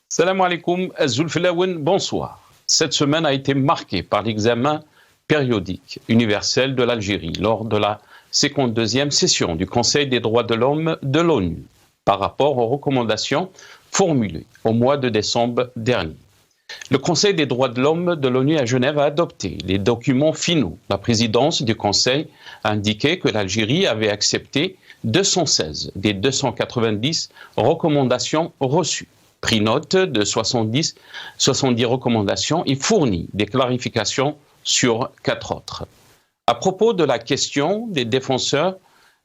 Salam alaikum, Zulfilaouen, bonsoir. Cette semaine a été marquée par l'examen périodique universel de l'Algérie lors de la 52e session du Conseil des droits de l'homme de l'ONU par rapport aux recommandations formulées au mois de décembre dernier. Le Conseil des droits de l'homme de l'ONU à Genève a adopté les documents finaux. La présidence du Conseil a indiqué que l'Algérie avait accepté 216 des 290 recommandations reçues, pris note de 70 recommandations et fournit des clarifications sur 4 autres. À propos de la question des défenseurs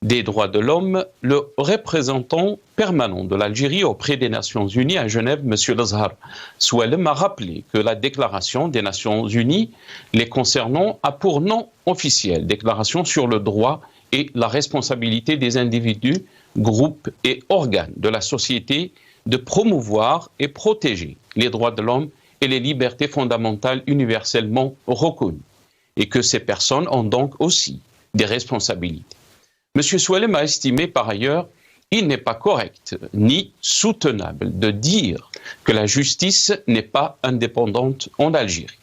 des droits de l'homme, le représentant permanent de l'Algérie auprès des Nations Unies à Genève, M. Lazhar Souelem, a rappelé que la déclaration des Nations Unies les concernant a pour nom officiel Déclaration sur le droit et la responsabilité des individus, groupes et organes de la société de promouvoir et protéger les droits de l'homme et les libertés fondamentales universellement reconnues, et que ces personnes ont donc aussi des responsabilités. M. Souelem a estimé par ailleurs qu'il n'est pas correct ni soutenable de dire que la justice n'est pas indépendante en Algérie.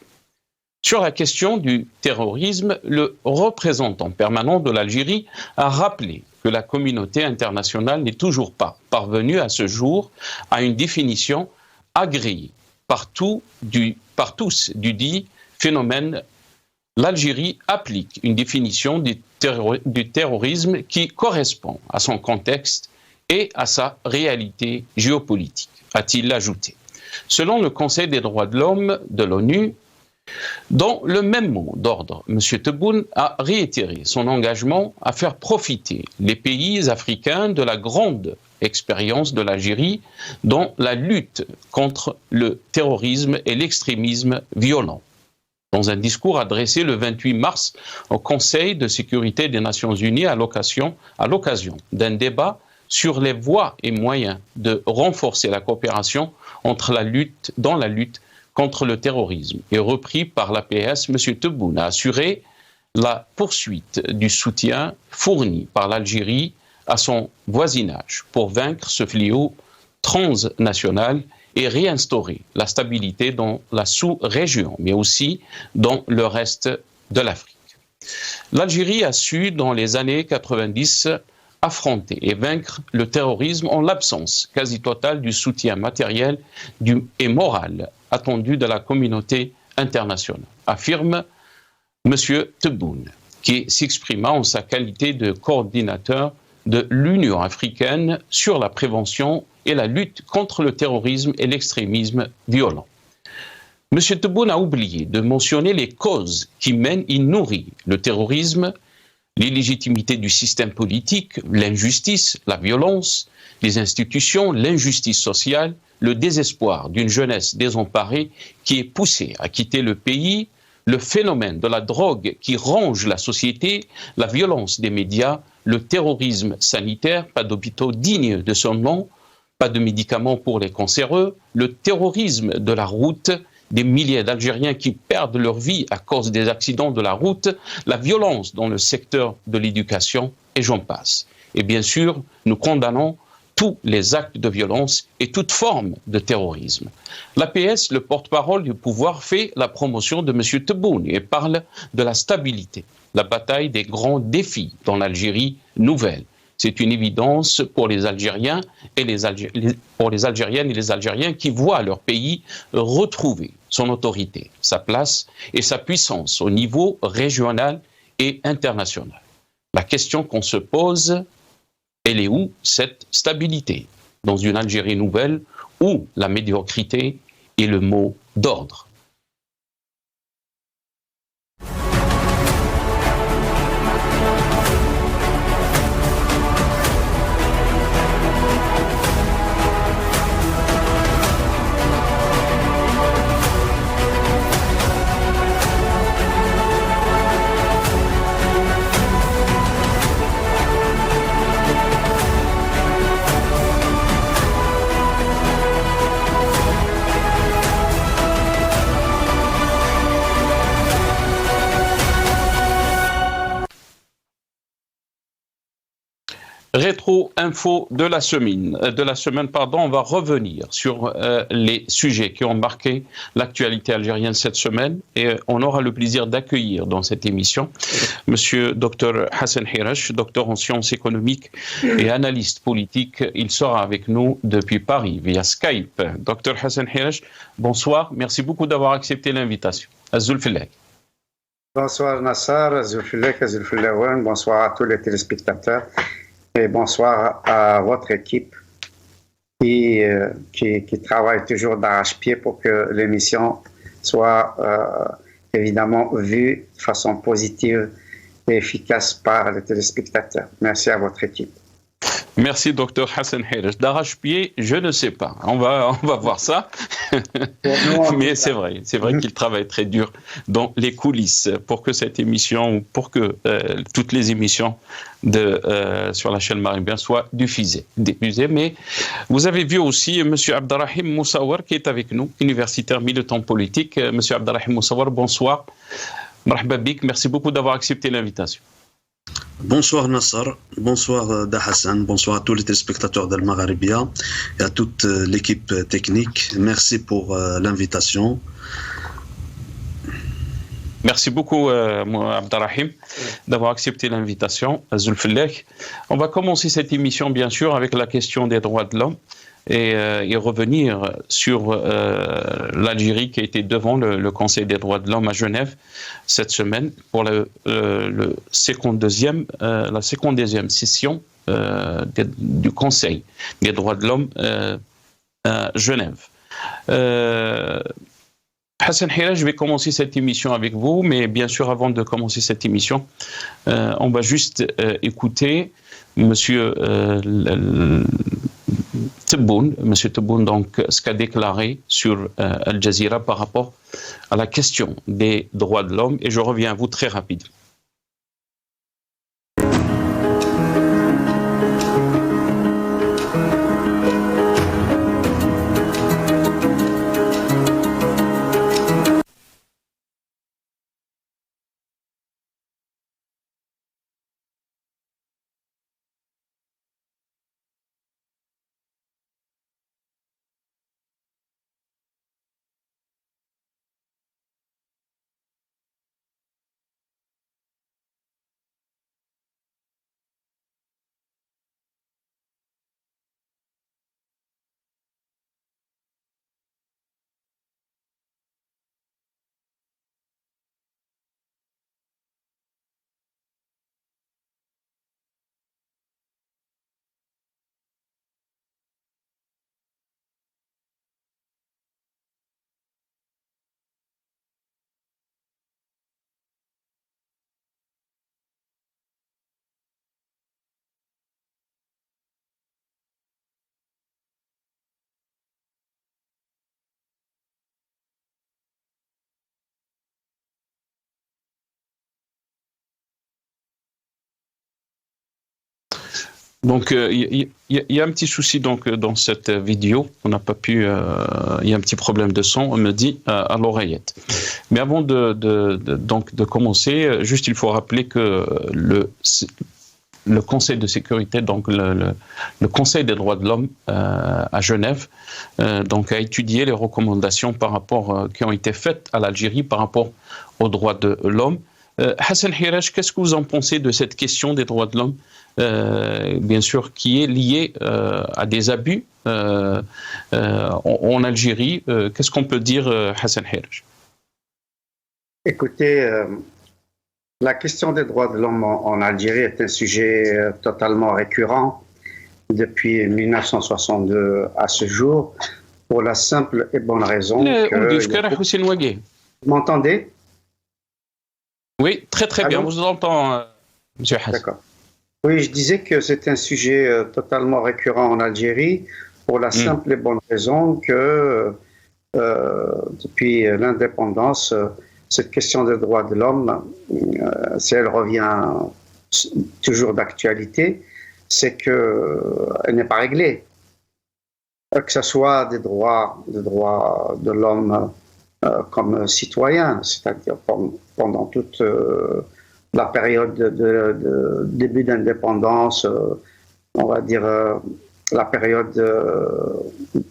Sur la question du terrorisme, le représentant permanent de l'Algérie a rappelé que la communauté internationale n'est toujours pas parvenue à ce jour à une définition agréée par tous du dit phénomène. L'Algérie applique une définition du terrorisme qui correspond à son contexte et à sa réalité géopolitique, a-t-il ajouté. Selon le Conseil des droits de l'homme de l'ONU, dans le même mot d'ordre, M. Tebboune a réitéré son engagement à faire profiter les pays africains de la grande expérience de l'Algérie dans la lutte contre le terrorisme et l'extrémisme violent. Dans un discours adressé le 28 mars au Conseil de sécurité des Nations Unies à l'occasion d'un débat sur les voies et moyens de renforcer la coopération dans la lutte contre le terrorisme et repris par l'APS, M. Tebboune a assuré la poursuite du soutien fourni par l'Algérie à son voisinage pour vaincre ce fléau transnational et réinstaurer la stabilité dans la sous-région, mais aussi dans le reste de l'Afrique. L'Algérie a su, dans les années 90, affronter et vaincre le terrorisme en l'absence quasi totale du soutien matériel et moral attendu de la communauté internationale, affirme M. Tebboune, qui s'exprima en sa qualité de coordinateur de l'Union africaine sur la prévention et la lutte contre le terrorisme et l'extrémisme violent. M. Tebboune a oublié de mentionner les causes qui mènent et nourrissent le terrorisme, l'illégitimité du système politique, l'injustice, la violence, les institutions, l'injustice sociale, le désespoir d'une jeunesse désemparée qui est poussée à quitter le pays, le phénomène de la drogue qui ronge la société, la violence des médias, le terrorisme sanitaire, pas d'hôpitaux dignes de son nom, pas de médicaments pour les cancéreux, le terrorisme de la route, des milliers d'Algériens qui perdent leur vie à cause des accidents de la route, la violence dans le secteur de l'éducation, et j'en passe. Et bien sûr, nous condamnons tous les actes de violence et toute forme de terrorisme. L'APS, le porte-parole du pouvoir, fait la promotion de M. Tebboune et parle de la stabilité, la bataille des grands défis dans l'Algérie nouvelle. C'est une évidence pour les Algériens et pour les Algériennes et les Algériens qui voient leur pays retrouver son autorité, sa place et sa puissance au niveau régional et international. La question qu'on se pose, elle est où cette stabilité dans une Algérie nouvelle où la médiocrité est le mot d'ordre? Rétro-info de la semaine, on va revenir sur les sujets qui ont marqué l'actualité algérienne cette semaine et on aura le plaisir d'accueillir dans cette émission Monsieur Dr Hassan Hirash, docteur en sciences économiques et analyste politique. Il sera avec nous depuis Paris via Skype. Dr Hassan Hirash, bonsoir, merci beaucoup d'avoir accepté l'invitation. Azul Filek. Bonsoir Nassar, Azul Filek, Azul Filawan, bonsoir à tous les téléspectateurs. Et bonsoir à votre équipe qui travaille toujours d'arrache-pied pour que l'émission soit évidemment vue de façon positive et efficace par les téléspectateurs. Merci à votre équipe. Merci, docteur Hassan Hirash. D'arrache-pied, je ne sais pas. On va voir ça. Mais c'est vrai qu'il travaille très dur dans les coulisses pour que cette émission, pour que toutes les émissions sur la chaîne Maribien soient diffusées. Mais vous avez vu aussi M. Abderrahim Moussawar qui est avec nous, universitaire militant politique. M. Abderrahim Moussawar, bonsoir. Marhaba bik, merci beaucoup d'avoir accepté l'invitation. Bonsoir Nassar, bonsoir Dahassan, bonsoir à tous les téléspectateurs d'Al Magharibia et à toute l'équipe technique. Merci pour l'invitation. Merci beaucoup Abderrahim d'avoir accepté l'invitation. Azul Filek. On va commencer cette émission bien sûr avec la question des droits de l'homme et revenir sur l'Algérie qui a été devant le Conseil des droits de l'homme à Genève cette semaine pour la 52e session du Conseil des droits de l'homme à Genève. Hassan Hirash, je vais commencer cette émission avec vous, mais bien sûr, avant de commencer cette émission, on va juste écouter Monsieur Tebboune, donc ce qu'a déclaré sur Al Jazeera par rapport à la question des droits de l'homme, et je reviens à vous très rapidement. Donc, il y a un petit souci donc dans cette vidéo. On n'a pas pu. Il y a un petit problème de son. On me dit à l'oreillette. Mais avant de commencer, juste il faut rappeler que le Conseil de sécurité, donc le Conseil des droits de l'homme à Genève, donc a étudié les recommandations par rapport qui ont été faites à l'Algérie par rapport aux droits de l'homme. Hassan Hirash, qu'est-ce que vous en pensez de cette question des droits de l'homme, bien sûr, qui est liée à des abus en Algérie? Qu'est-ce qu'on peut dire, Hassan Hirash? Écoutez, la question des droits de l'homme en Algérie est un sujet totalement récurrent depuis 1962 à ce jour, pour la simple et bonne raison que... Vous m'entendez? Oui, très très bien, vous entendez, M. Hassan. D'accord. Oui, je disais que c'est un sujet totalement récurrent en Algérie pour la simple et bonne raison que depuis l'indépendance, cette question des droits de l'homme, si elle revient toujours d'actualité, c'est qu'elle n'est pas réglée. Que ce soit des droits de l'homme comme citoyen, c'est-à-dire pendant toute la période de début d'indépendance, on va dire, la période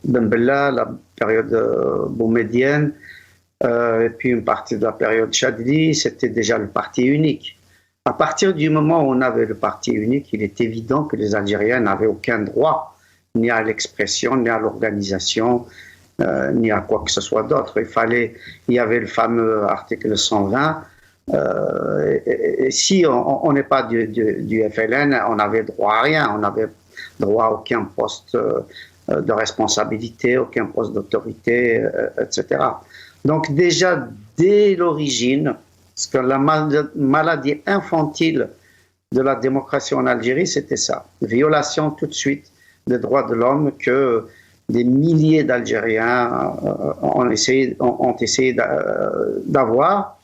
Ben Bella, la période Boumedienne, et puis une partie de la période Chadli, c'était déjà le parti unique. À partir du moment où on avait le parti unique, il est évident que les Algériens n'avaient aucun droit, ni à l'expression, ni à l'organisation, ni à quoi que ce soit d'autre. Il y avait le fameux article 120. Et si on n'est pas du FLN, on n'avait droit à rien, on n'avait droit à aucun poste de responsabilité, aucun poste d'autorité, etc. Donc déjà, dès l'origine, parce que la maladie infantile de la démocratie en Algérie, c'était ça. Violation tout de suite des droits de l'homme que des milliers d'Algériens ont essayé d'avoir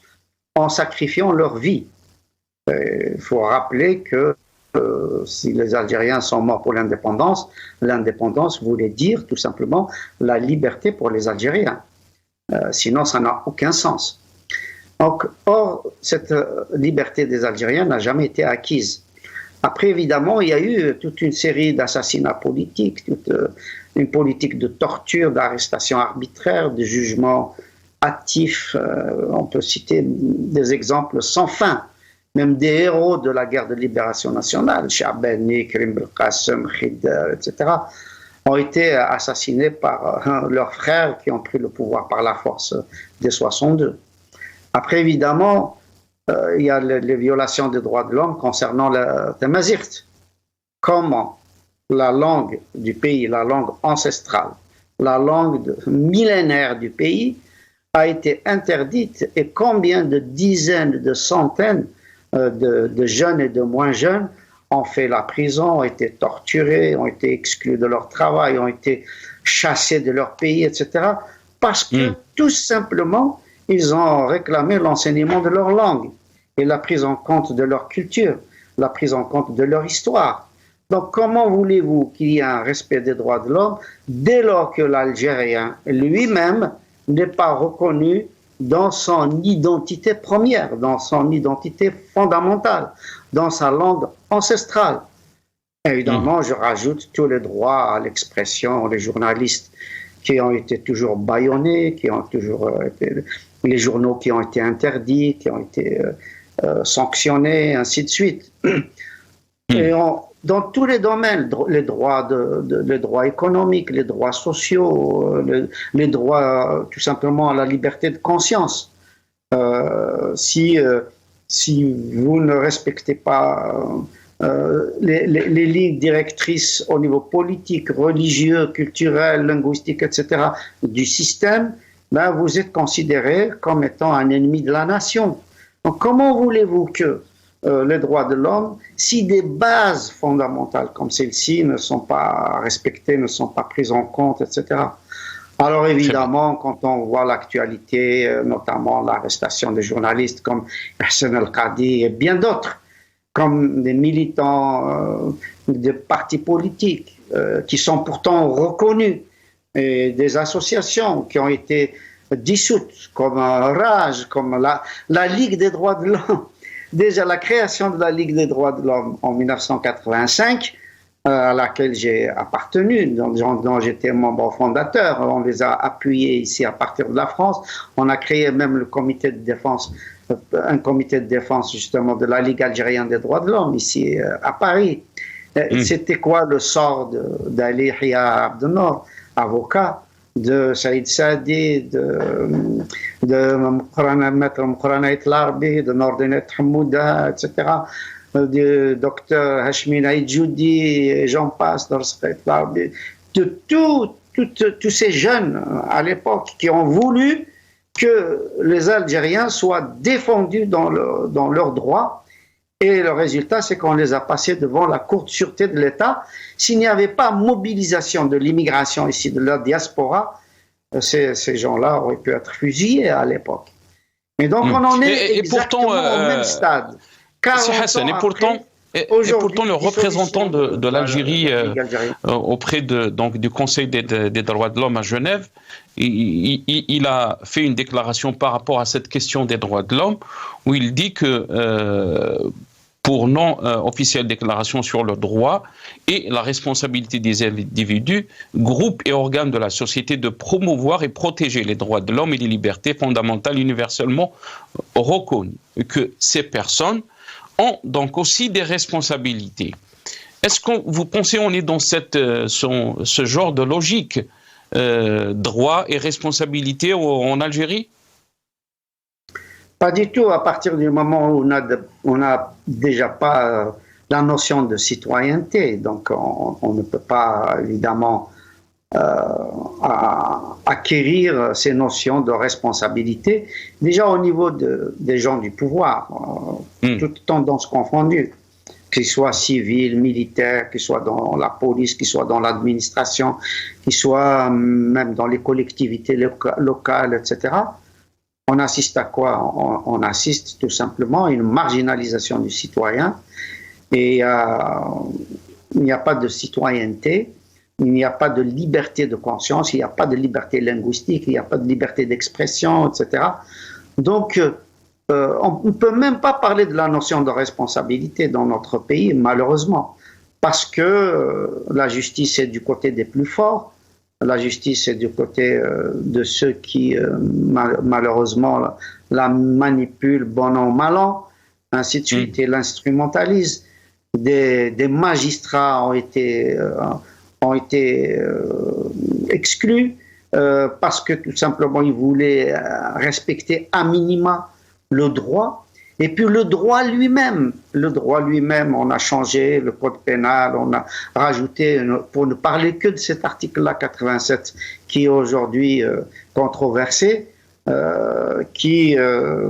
en sacrifiant leur vie. Il faut rappeler que si les Algériens sont morts pour l'indépendance, l'indépendance voulait dire tout simplement la liberté pour les Algériens. Sinon, ça n'a aucun sens. Donc, or, cette liberté des Algériens n'a jamais été acquise. Après, évidemment, il y a eu toute une série d'assassinats politiques, toute une politique de torture, d'arrestation arbitraire, de jugements hâtifs. On peut citer des exemples sans fin. Même des héros de la guerre de libération nationale, Chabani, Karim Belkacem, Khidr, etc., ont été assassinés par leurs frères qui ont pris le pouvoir par la force dès 62. Après, évidemment, il y a les violations des droits de l'homme concernant le Tamazight. Comment la langue du pays, la langue ancestrale, la langue millénaire du pays a été interdite et combien de dizaines, de centaines de jeunes et de moins jeunes ont fait la prison, ont été torturés, ont été exclus de leur travail, ont été chassés de leur pays, etc. Parce que tout simplement, ils ont réclamé l'enseignement de leur langue et la prise en compte de leur culture, la prise en compte de leur histoire. Donc comment voulez-vous qu'il y ait un respect des droits de l'homme dès lors que l'Algérien lui-même n'est pas reconnu dans son identité première, dans son identité fondamentale, dans sa langue ancestrale. Évidemment, je rajoute tous les droits à l'expression, les journalistes qui ont été toujours bâillonnés, qui ont toujours été, les journaux qui ont été interdits, qui ont été sanctionnés, ainsi de suite. Et dans tous les domaines, les droits économiques, les droits sociaux, les droits tout simplement à la liberté de conscience. Si vous ne respectez pas les lignes directrices au niveau politique, religieux, culturel, linguistique, etc., du système, ben vous êtes considéré comme étant un ennemi de la nation. Donc comment voulez-vous que les droits de l'homme, si des bases fondamentales comme celles-ci ne sont pas respectées, ne sont pas prises en compte, etc. Alors évidemment, quand on voit l'actualité, notamment l'arrestation des journalistes comme Hassan El-Qadi et bien d'autres, comme des militants de partis politiques qui sont pourtant reconnus, et des associations qui ont été dissoutes, comme RAJ, comme la Ligue des droits de l'homme. Déjà, la création de la Ligue des droits de l'homme en 1985, à laquelle j'ai appartenu, dont j'étais membre fondateur, on les a appuyés ici à partir de la France. On a créé même le comité de défense, un comité de défense justement de la Ligue algérienne des droits de l'homme ici à Paris. C'était quoi le sort d'Ali Hia Abdenour, avocat, de Saïd Saadi, de Maître Moukrana Itlarbi, de Nordinet Hamouda, etc., du docteur Hashmin Aïdjoudi, et j'en passe, de tous ces jeunes à l'époque qui ont voulu que les Algériens soient défendus dans leurs droits. Et le résultat, c'est qu'on les a passés devant la Cour de sûreté de l'État. S'il n'y avait pas mobilisation de l'immigration ici, de la diaspora, ces gens-là auraient pu être fusillés à l'époque. Et donc, on en est exactement au même stade. Hassan, et pourtant, le représentant de l'Algérie auprès du Conseil des droits de l'homme à Genève, il a fait une déclaration par rapport à cette question des droits de l'homme, où il dit que pour non-officielle déclaration sur le droit et la responsabilité des individus, groupes et organes de la société de promouvoir et protéger les droits de l'homme et les libertés fondamentales universellement reconnues. Et que ces personnes ont donc aussi des responsabilités. Est-ce que vous pensez qu'on est dans ce genre de logique, droit et responsabilité en Algérie? Pas du tout, à partir du moment où on n'a déjà pas la notion de citoyenneté. Donc on ne peut pas évidemment acquérir ces notions de responsabilité, déjà au niveau des gens du pouvoir, toutes tendances confondues, qu'ils soient civils, militaires, qu'ils soient dans la police, qu'ils soient dans l'administration, qu'ils soient même dans les collectivités locales, etc. On assiste à quoi? On assiste tout simplement à une marginalisation du citoyen et il n'y a pas de citoyenneté, il n'y a pas de liberté de conscience, il n'y a pas de liberté linguistique, il n'y a pas de liberté d'expression, etc. Donc, on ne peut même pas parler de la notion de responsabilité dans notre pays, malheureusement, parce que la justice est du côté des plus forts. La justice est du côté de ceux qui, malheureusement, la manipulent bon an, mal an, ainsi de suite, et l'instrumentalisent. Des magistrats ont été exclus parce que tout simplement ils voulaient respecter à minima le droit. Et puis le droit lui-même, on a changé le code pénal, on a rajouté, pour ne parler que de cet article-là 87 qui est aujourd'hui controversé, qui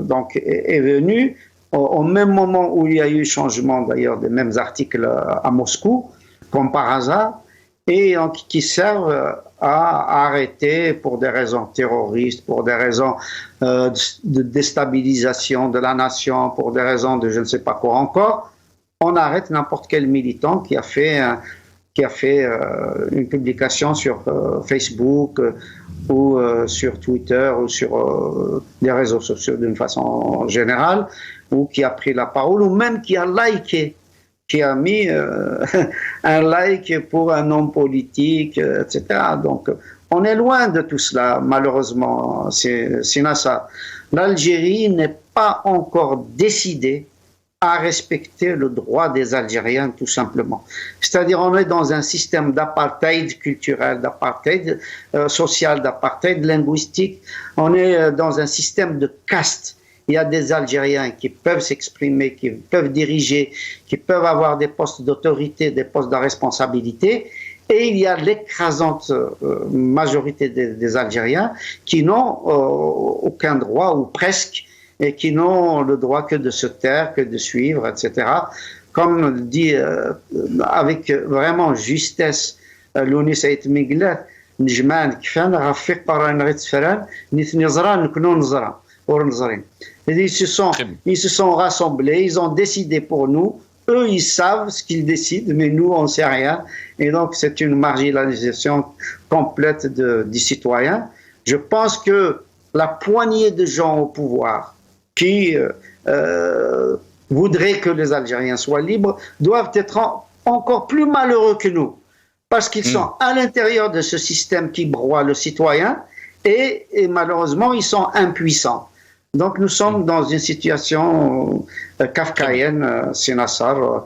donc est venu au même moment où il y a eu changement d'ailleurs des mêmes articles à Moscou, comme par hasard, et donc, qui servent à arrêter pour des raisons terroristes, pour des raisons de déstabilisation de la nation, pour des raisons de je ne sais pas quoi encore. On arrête n'importe quel militant qui a fait une publication sur Facebook ou sur Twitter ou sur les réseaux sociaux d'une façon générale, ou qui a pris la parole, ou même qui a liké, qui a mis un like pour un homme politique, etc. Donc, on est loin de tout cela, malheureusement, c'est ça. L'Algérie n'est pas encore décidée à respecter le droit des Algériens, tout simplement. C'est-à-dire, on est dans un système d'apartheid culturel, d'apartheid social, d'apartheid linguistique. On est dans un système de caste. Il y a des Algériens qui peuvent s'exprimer, qui peuvent diriger, qui peuvent avoir des postes d'autorité, des postes de responsabilité. Et il y a l'écrasante majorité des Algériens qui n'ont aucun droit, ou presque, et qui n'ont le droit que de se taire, que de suivre, etc. Comme dit avec vraiment justesse Louni Saïd Miglet, Njman Kfan, Rafiq Paran Ritfran, Nithni Zran, Knon Zran. Ils se sont rassemblés, ils ont décidé pour nous. Eux, ils savent ce qu'ils décident, mais nous, on ne sait rien. Et donc, c'est une marginalisation complète des citoyens. Je pense que la poignée de gens au pouvoir qui voudraient que les Algériens soient libres doivent être encore plus malheureux que nous, parce qu'ils sont à l'intérieur de ce système qui broie le citoyen et malheureusement, ils sont impuissants. Donc, nous sommes dans une situation kafkaïenne, Sinassar.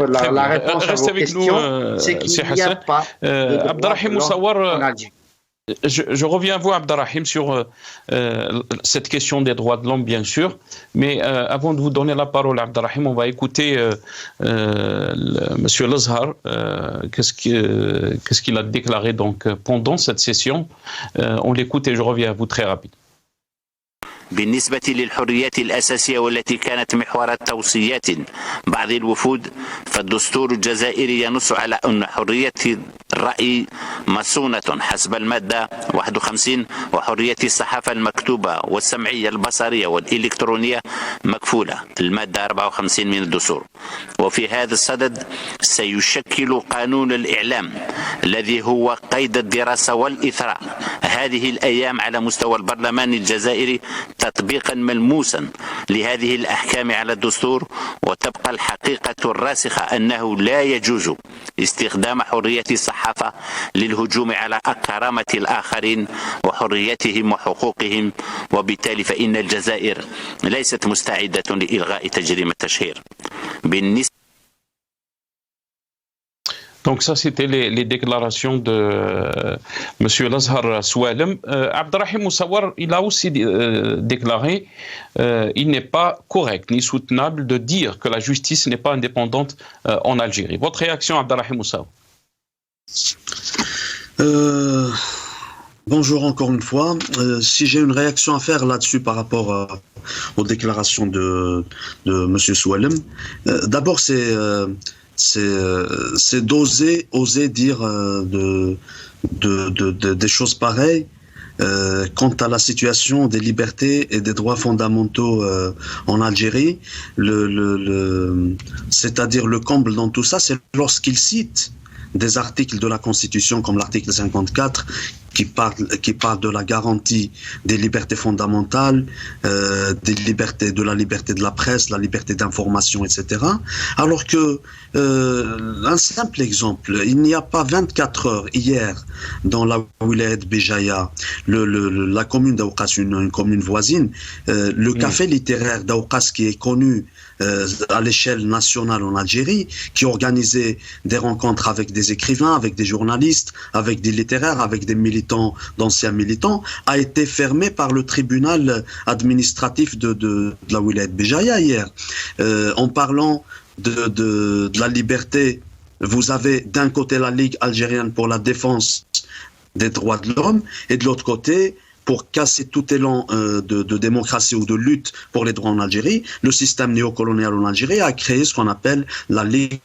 La réponse à vos questions, c'est qu'il n'y a pas de droit de l'homme en Algérie. Je reviens à vous, Abderrahim, sur cette question des droits de l'homme, bien sûr. Mais avant de vous donner la parole, Abderrahim, on va écouter Monsieur Lazhar. Qu'est-ce qu'il a déclaré donc, pendant cette session. On l'écoute et je reviens à vous très rapidement. بالنسبة للحريات الأساسية والتي كانت محور توصيات بعض الوفود فالدستور الجزائري ينص على أن حرية الرأي مصونة حسب المادة 51 وحرية الصحافة المكتوبة والسمعية البصرية والإلكترونية مكفولة المادة 54 من الدستور. وفي هذا الصدد سيشكل قانون الإعلام الذي هو قيد الدراسة والإثراء هذه الأيام على مستوى البرلمان الجزائري تطبيقا ملموسا لهذه الأحكام على الدستور، وتبقى الحقيقة الراسخة أنه لا يجوز استخدام حرية الصحافة للهجوم على كرامة الآخرين وحريتهم وحقوقهم، وبالتالي فإن الجزائر ليست مستعدة لإلغاء تجريم التشهير. Donc ça, c'était les déclarations de M. Lazhar Soualem. Abdrahim Moussawar, il a aussi déclaré il n'est pas correct ni soutenable de dire que la justice n'est pas indépendante en Algérie. Votre réaction, Abdrahim Moussawar? Bonjour encore une fois. Si j'ai une réaction à faire là-dessus par rapport aux déclarations de M. Soualem, d'abord c'est oser dire des choses pareilles quant à la situation des libertés et des droits fondamentaux en Algérie. C'est-à-dire le comble dans tout ça, c'est lorsqu'il cite des articles de la Constitution comme l'article 54 qui parle de la garantie des libertés fondamentales, de la liberté de la presse, la liberté d'information, etc. Alors que, un simple exemple, il n'y a pas 24 heures hier dans la Wilayat Béjaïa, la commune d'Aoukas, une commune voisine, le café littéraire d'Aoukas qui est connu à l'échelle nationale en Algérie, qui organisait des rencontres avec des écrivains, avec des journalistes, avec des littéraires, avec des militants, d'anciens militants, a été fermé par le tribunal administratif de la Wilayat Béjaïa hier. En parlant de la liberté, vous avez d'un côté la Ligue algérienne pour la défense des droits de l'homme et de l'autre côté, pour casser tout élan de démocratie ou de lutte pour les droits en Algérie, le système néocolonial en Algérie a créé ce qu'on appelle la Ligue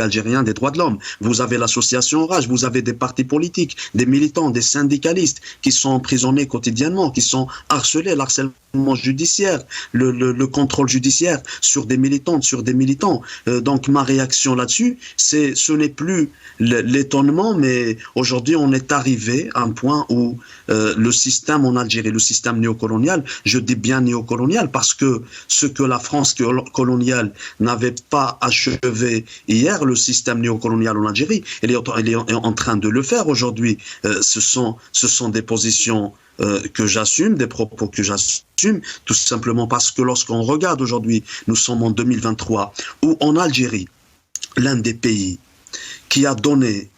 algérienne des droits de l'homme. Vous avez l'association Rage, vous avez des partis politiques, des militants, des syndicalistes qui sont emprisonnés quotidiennement, qui sont harcelés, l'harcèlement judiciaire, le contrôle judiciaire sur des militantes, sur des militants. Donc ma réaction là-dessus, ce n'est plus l'étonnement, mais aujourd'hui on est arrivé à un point où le système en Algérie, le système néocolonial, je dis bien néocolonial parce que ce que la France coloniale n'avait pas achevé hier, le système néocolonial en Algérie, il est en train de le faire aujourd'hui. Ce sont des positions que j'assume, des propos que j'assume, tout simplement parce que lorsqu'on regarde aujourd'hui, nous sommes en 2023, où en Algérie, l'un des pays qui a donné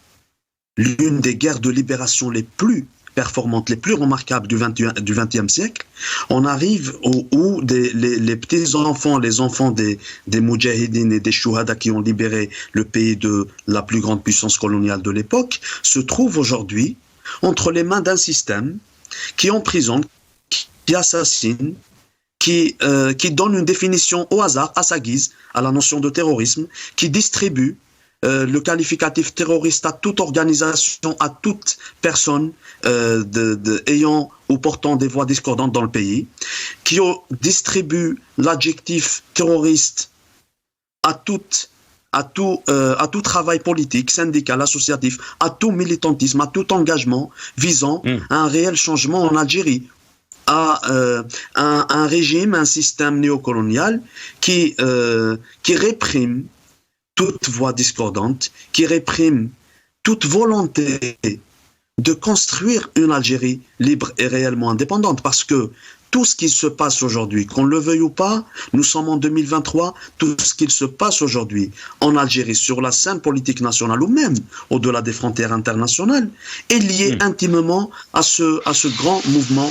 l'une des guerres de libération les plus performantes, les plus remarquables du XXe siècle, on arrive où les petits-enfants, les enfants des Moudjahidines et des Chouhada qui ont libéré le pays de la plus grande puissance coloniale de l'époque, se trouvent aujourd'hui entre les mains d'un système qui emprisonne, qui assassine, qui donne une définition au hasard, à sa guise, à la notion de terrorisme, qui distribue le qualificatif terroriste à toute organisation, à toute personne ayant ou portant des voix discordantes dans le pays, qui distribue l'adjectif terroriste à tout travail politique, syndical, associatif, à tout militantisme, à tout engagement visant à un réel changement en Algérie, à un régime, un système néocolonial qui réprime toute voix discordante, qui réprime toute volonté de construire une Algérie libre et réellement indépendante. Parce que tout ce qui se passe aujourd'hui, qu'on le veuille ou pas, nous sommes en 2023, tout ce qui se passe aujourd'hui en Algérie sur la scène politique nationale ou même au-delà des frontières internationales est lié intimement à ce grand mouvement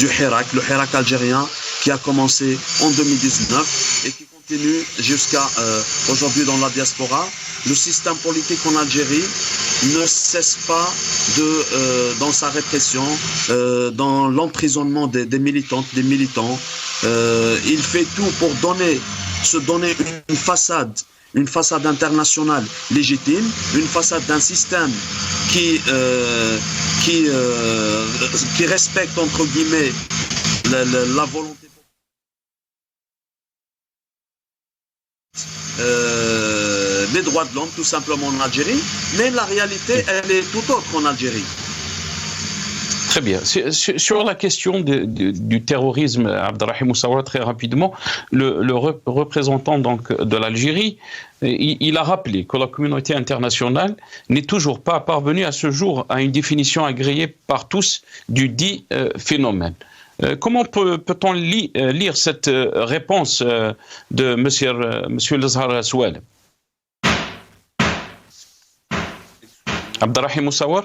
du Hirak, le Hirak algérien qui a commencé en 2019 et qui continue jusqu'à aujourd'hui dans la diaspora. Le système politique en Algérie ne cesse pas dans sa répression, dans l'emprisonnement des militantes, des militants. Il fait tout pour se donner une façade internationale légitime, une façade d'un système qui respecte entre guillemets la volonté les droits de l'homme tout simplement en Algérie, mais la réalité, elle est tout autre en Algérie. Très bien. Sur la question du terrorisme, Abdelrahim Moussaoua, très rapidement, le représentant donc de l'Algérie, il a rappelé que la communauté internationale n'est toujours pas parvenue à ce jour à une définition agréée par tous du dit phénomène. Comment peut-on lire cette réponse de Monsieur Lezhar Souel? Abdelrahim Moussaoua?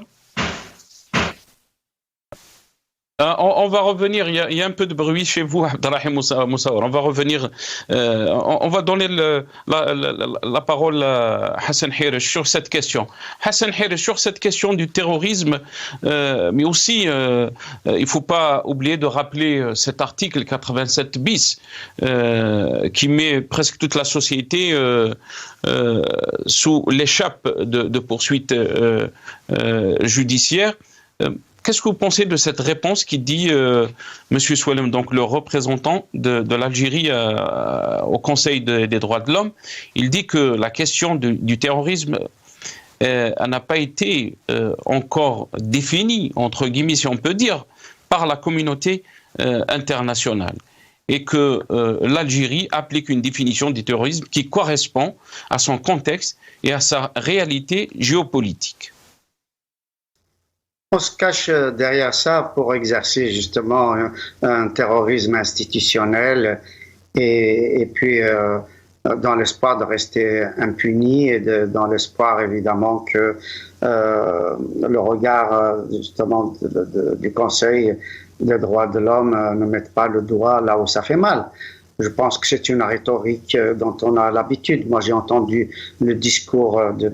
On va revenir, il y a un peu de bruit chez vous, Abdelrahim Moussaoua. On va revenir, on va donner la parole à Hassan Hirish sur cette question. Hassan Hirish, sur cette question du terrorisme, mais aussi, il ne faut pas oublier de rappeler cet article 87 bis qui met presque toute la société sous l'échappe de poursuites judiciaires. Qu'est-ce que vous pensez de cette réponse qui dit, M. Souelem, donc le représentant de l'Algérie au Conseil des droits de l'homme, il dit que la question du terrorisme n'a pas été encore définie, entre guillemets, si on peut dire, par la communauté internationale. Et que l'Algérie applique une définition du terrorisme qui correspond à son contexte et à sa réalité géopolitique. On se cache derrière ça pour exercer justement un terrorisme institutionnel et puis dans l'espoir de rester impuni et dans l'espoir évidemment que le regard justement du Conseil des droits de l'homme ne mette pas le doigt là où ça fait mal. Je pense que c'est une rhétorique dont on a l'habitude. Moi, j'ai entendu le discours de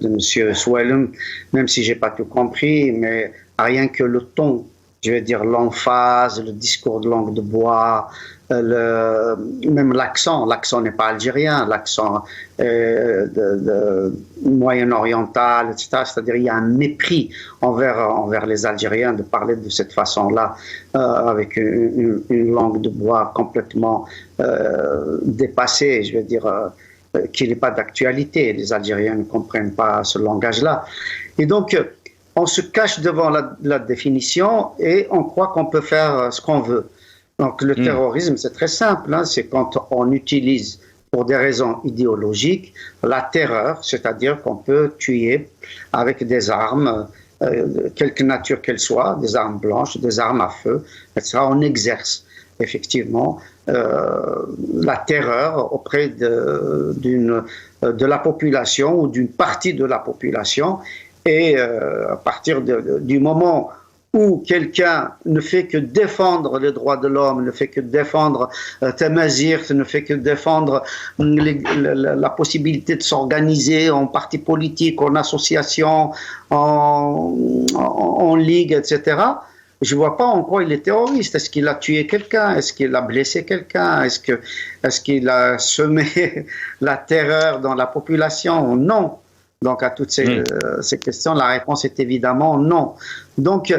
M. Souelem, même si j'ai pas tout compris, mais rien que le ton, je veux dire l'emphase, le discours de langue de bois, même l'accent n'est pas algérien, l'accent moyen-oriental, etc. C'est-à-dire il y a un mépris envers les Algériens de parler de cette façon-là, avec une langue de bois complètement dépassée, je veux dire, qui n'est pas d'actualité. Les Algériens ne comprennent pas ce langage-là. Et donc, on se cache devant la définition et on croit qu'on peut faire ce qu'on veut. Donc le terrorisme, c'est très simple, hein, c'est quand on utilise pour des raisons idéologiques la terreur, c'est-à-dire qu'on peut tuer avec des armes, quelque nature qu'elles soient, des armes blanches, des armes à feu, etc. On exerce effectivement la terreur auprès de la population ou d'une partie de la population. Et à partir du moment où quelqu'un ne fait que défendre les droits de l'homme, ne fait que défendre Tamazirt, ne fait que défendre la possibilité de s'organiser en parti politique, en association, en ligue, etc., je ne vois pas en quoi il est terroriste. Est-ce qu'il a tué quelqu'un? Est-ce qu'il a blessé quelqu'un? Est-ce qu'il a semé la terreur dans la population? Non. Donc, à toutes ces questions, la réponse est évidemment non. Donc,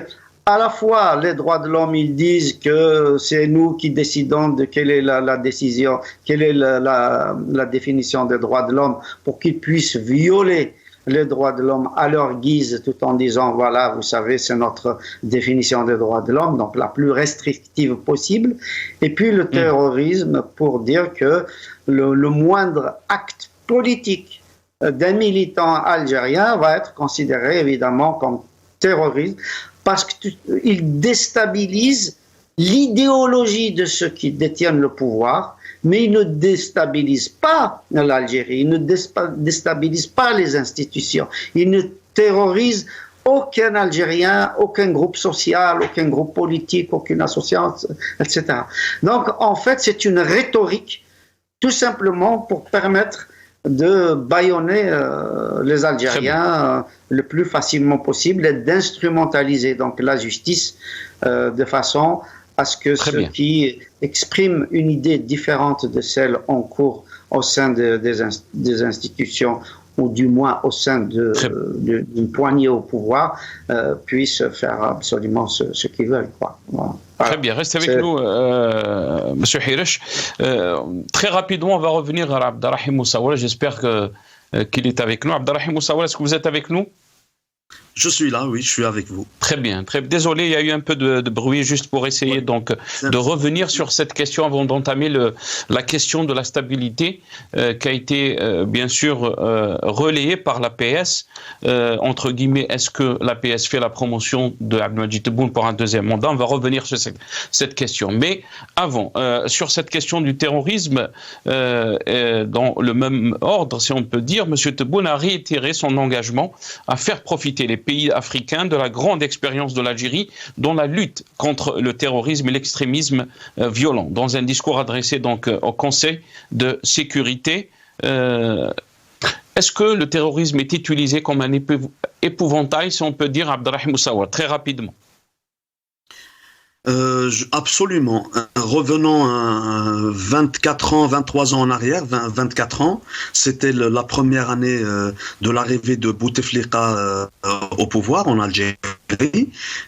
à la fois, les droits de l'homme, ils disent que c'est nous qui décidons de quelle est la décision, quelle est la définition des droits de l'homme pour qu'ils puissent violer les droits de l'homme à leur guise, tout en disant, voilà, vous savez, c'est notre définition des droits de l'homme, donc la plus restrictive possible. Et puis le terrorisme pour dire que le moindre acte politique d'un militant algérien va être considéré évidemment comme terroriste parce qu'il déstabilise l'idéologie de ceux qui détiennent le pouvoir, mais il ne déstabilise pas l'Algérie, il ne déstabilise pas les institutions, il ne terrorise aucun Algérien, aucun groupe social, aucun groupe politique, aucune association, etc. Donc en fait c'est une rhétorique tout simplement pour permettre de bâillonner les Algériens le plus facilement possible et d'instrumentaliser donc la justice de façon à ce que ceux qui expriment une idée différente de celle en cours au sein des institutions ou du moins au sein d'une poignée au pouvoir puissent faire absolument ce qu'ils veulent, quoi. Voilà. Très bien, restez avec nous, Monsieur Hirish. Très rapidement, on va revenir à Abdelrahim Moussaoua. J'espère que qu'il est avec nous. Abdelrahim Moussaoua, est-ce que vous êtes avec nous? Je suis là, oui, je suis avec vous. Très bien. Désolé, il y a eu un peu de bruit juste pour essayer donc de revenir sur cette question avant d'entamer la question de la stabilité qui a été bien sûr relayée par l'APS. Entre guillemets, est-ce que l'APS fait la promotion de Abdelmadjid Tebboune pour un deuxième mandat? On va revenir sur cette question. Mais avant, sur cette question du terrorisme, dans le même ordre, si on peut dire, M. Tebboune a réitéré son engagement à faire profiter les pays africains de la grande expérience de l'Algérie dans la lutte contre le terrorisme et l'extrémisme violent. Dans un discours adressé donc au Conseil de sécurité, est-ce que le terrorisme est utilisé comme un épouvantail, si on peut dire, Abdelrahim Moussaoua, très rapidement? Absolument. Revenons 24 ans, 23 ans en arrière, 24 ans, c'était la première année de l'arrivée de Bouteflika au pouvoir en Algérie.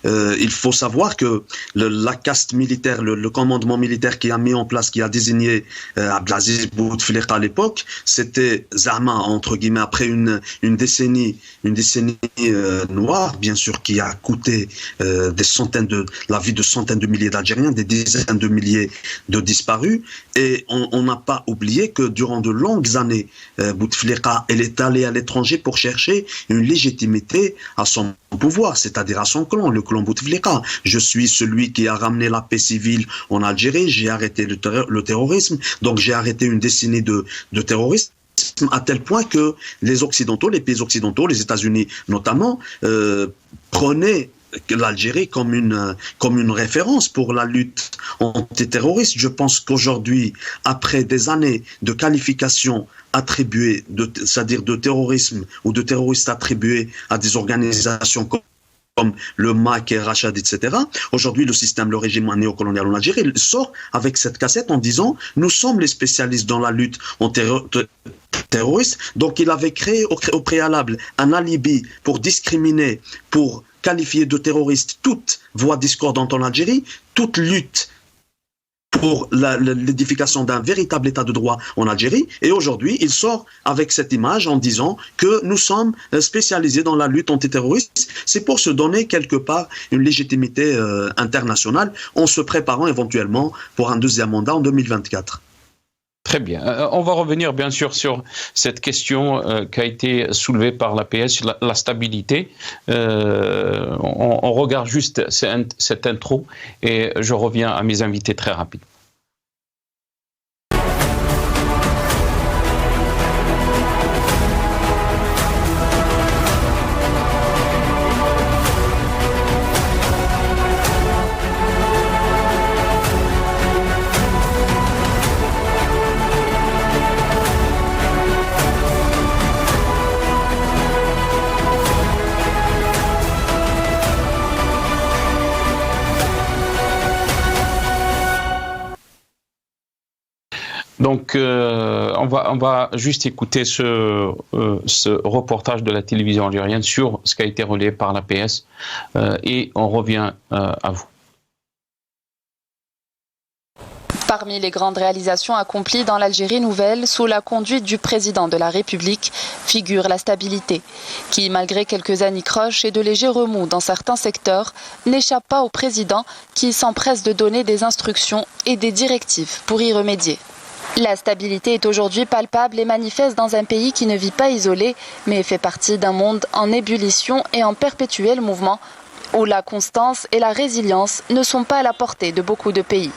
Il faut savoir que la caste militaire, le commandement militaire qui a mis en place, qui a désigné Abdelaziz Bouteflika à l'époque, c'était Zama, entre guillemets, après une décennie noire, bien sûr, qui a coûté la vie de centaines de milliers d'Algériens, des dizaines de milliers de disparus. Et on n'a pas oublié que durant de longues années, Bouteflika, elle est allée à l'étranger pour chercher une légitimité à son pouvoir, c'est-à-dire à son clan, le clan Bouteflika. Je suis celui qui a ramené la paix civile en Algérie, j'ai arrêté le terrorisme, donc j'ai arrêté une décennie de terrorisme, à tel point que les Occidentaux, les pays occidentaux, les États-Unis notamment, prenaient l'Algérie comme une référence pour la lutte antiterroriste. Je pense qu'aujourd'hui, après des années de qualification attribuée, c'est-à-dire de terrorisme ou de terroristes attribués à des organisations comme le MAC et Rachad, etc. Aujourd'hui, le régime néocolonial en Algérie sort avec cette cassette en disant « Nous sommes les spécialistes dans la lutte terroriste ». Donc, il avait créé au préalable un alibi pour discriminer, pour qualifier de terroriste toute voix discordante en Algérie, toute lutte pour l'édification d'un véritable état de droit en Algérie. Et aujourd'hui, il sort avec cette image en disant que nous sommes spécialisés dans la lutte antiterroriste. C'est pour se donner quelque part une légitimité internationale en se préparant éventuellement pour un deuxième mandat en 2024. Très bien. On va revenir bien sûr sur cette question qui a été soulevée par l'APS, la stabilité. On regarde juste cette intro et je reviens à mes invités très rapidement. Donc, on va juste écouter ce reportage de la télévision algérienne sur ce qui a été relayé par l'APS et on revient à vous. Parmi les grandes réalisations accomplies dans l'Algérie nouvelle sous la conduite du président de la République figure la stabilité, qui, malgré quelques anicroches et de légers remous dans certains secteurs, n'échappe pas au président qui s'empresse de donner des instructions et des directives pour y remédier. La stabilité est aujourd'hui palpable et manifeste dans un pays qui ne vit pas isolé, mais fait partie d'un monde en ébullition et en perpétuel mouvement, où la constance et la résilience ne sont pas à la portée de beaucoup de pays.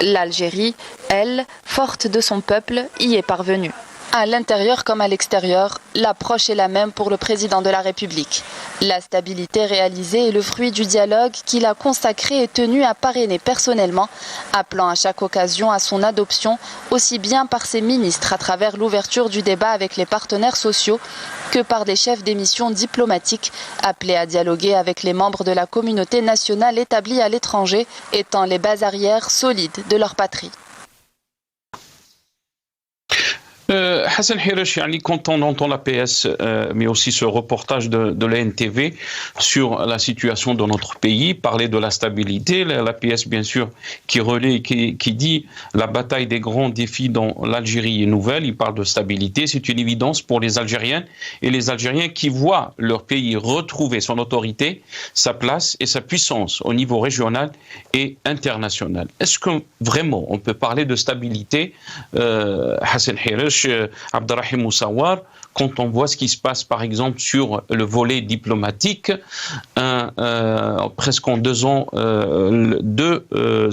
L'Algérie, elle, forte de son peuple, y est parvenue. À l'intérieur comme à l'extérieur, l'approche est la même pour le président de la République. La stabilité réalisée est le fruit du dialogue qu'il a consacré et tenu à parrainer personnellement, appelant à chaque occasion à son adoption, aussi bien par ses ministres à travers l'ouverture du débat avec les partenaires sociaux, que par des chefs des missions diplomatiques appelés à dialoguer avec les membres de la communauté nationale établie à l'étranger, étant les bases arrières solides de leur patrie. Hassan Hiresh, quand on entend l'APS, mais aussi ce reportage de la NTV sur la situation de notre pays, parler de la stabilité, l'APS bien sûr qui relaie, qui dit la bataille des grands défis dans l'Algérie est nouvelle, il parle de stabilité, c'est une évidence pour les Algériennes et les Algériens qui voient leur pays retrouver son autorité, sa place et sa puissance au niveau régional et international. Est-ce que vraiment on peut parler de stabilité, Hassan Hiresh, Abderrahim Moussawar, quand on voit ce qui se passe par exemple sur le volet diplomatique, presque en 2 ans, 2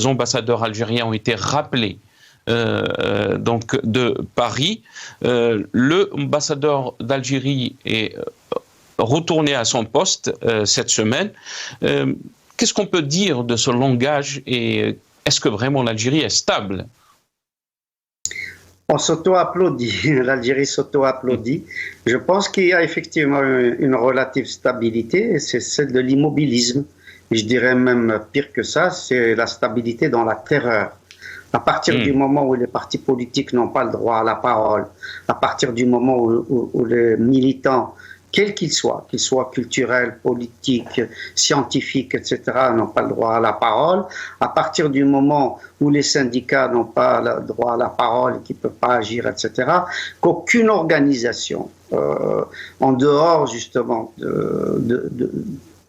ambassadeurs algériens ont été rappelés donc de Paris. Le ambassadeur d'Algérie est retourné à son poste cette semaine. Qu'est-ce qu'on peut dire de ce langage et est-ce que vraiment l'Algérie est stable? On s'auto-applaudit, l'Algérie s'auto-applaudit. Je pense qu'il y a effectivement une relative stabilité, c'est celle de l'immobilisme. Je dirais même pire que ça, c'est la stabilité dans la terreur. À partir du moment où les partis politiques n'ont pas le droit à la parole, à partir du moment où les militants, quels qu'ils soient culturels, politiques, scientifiques, etc., n'ont pas le droit à la parole, à partir du moment où les syndicats n'ont pas le droit à la parole et qu'ils ne peuvent pas agir, etc., qu'aucune organisation, en dehors justement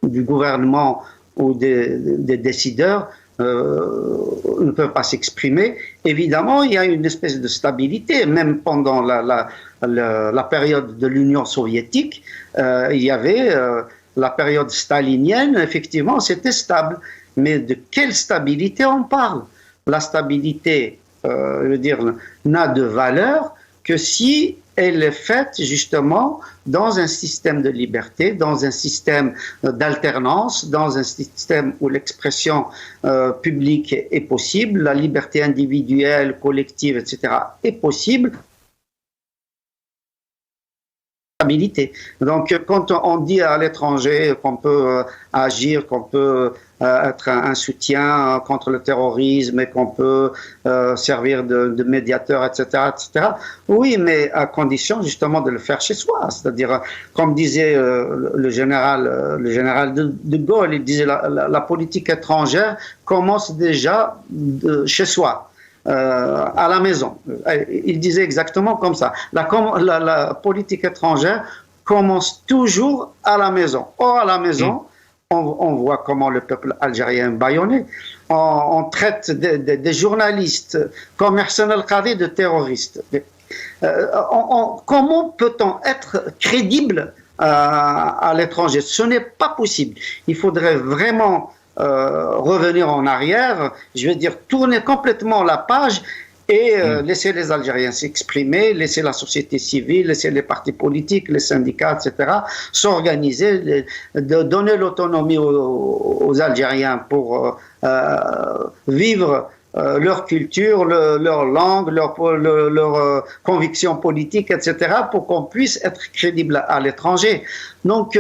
du gouvernement ou des décideurs, ne peut pas s'exprimer. Évidemment, il y a une espèce de stabilité, même pendant la période de l'Union soviétique, il y avait la période stalinienne, effectivement, c'était stable. Mais de quelle stabilité on parle? La stabilité, je veux dire, n'a de valeur que si elle est faite justement dans un système de liberté, dans un système d'alternance, dans un système où l'expression publique est possible, la liberté individuelle, collective, etc. est possible. Donc, quand on dit à l'étranger qu'on peut agir, qu'on peut être un soutien contre le terrorisme et qu'on peut servir de médiateur, etc., etc., oui, mais à condition justement de le faire chez soi. C'est-à-dire, comme disait le général de Gaulle, il disait la politique étrangère commence déjà chez soi. À la maison. Il disait exactement comme ça. La politique étrangère commence toujours à la maison. Or, à la maison, on voit comment le peuple algérien est bâillonné. On traite des journalistes comme Ersan El-Khadi de terroristes. Comment peut-on être crédible à l'étranger? Ce n'est pas possible. Il faudrait vraiment revenir en arrière, je veux dire tourner complètement la page et laisser les Algériens s'exprimer, laisser la société civile, laisser les partis politiques, les syndicats, etc., s'organiser, de donner l'autonomie aux Algériens pour vivre leur culture, leur langue, leur conviction politique, etc., pour qu'on puisse être crédible à l'étranger. Donc,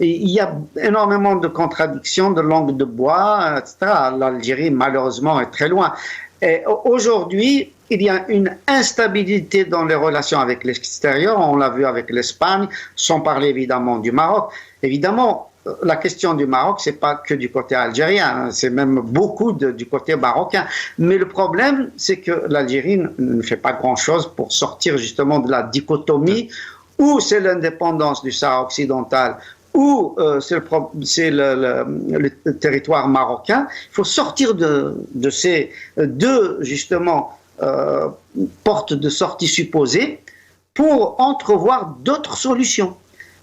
il y a énormément de contradictions, de langue de bois, etc. L'Algérie, malheureusement, est très loin. Et aujourd'hui, il y a une instabilité dans les relations avec l'extérieur. On l'a vu avec l'Espagne, sans parler évidemment du Maroc. Évidemment, la question du Maroc, c'est pas que du côté algérien, c'est même beaucoup du côté marocain. Mais le problème, c'est que l'Algérie ne fait pas grand-chose pour sortir justement de la dichotomie où c'est l'indépendance du Sahara occidental, ou c'est le territoire marocain. Il faut sortir de ces deux, justement, portes de sortie supposées pour entrevoir d'autres solutions.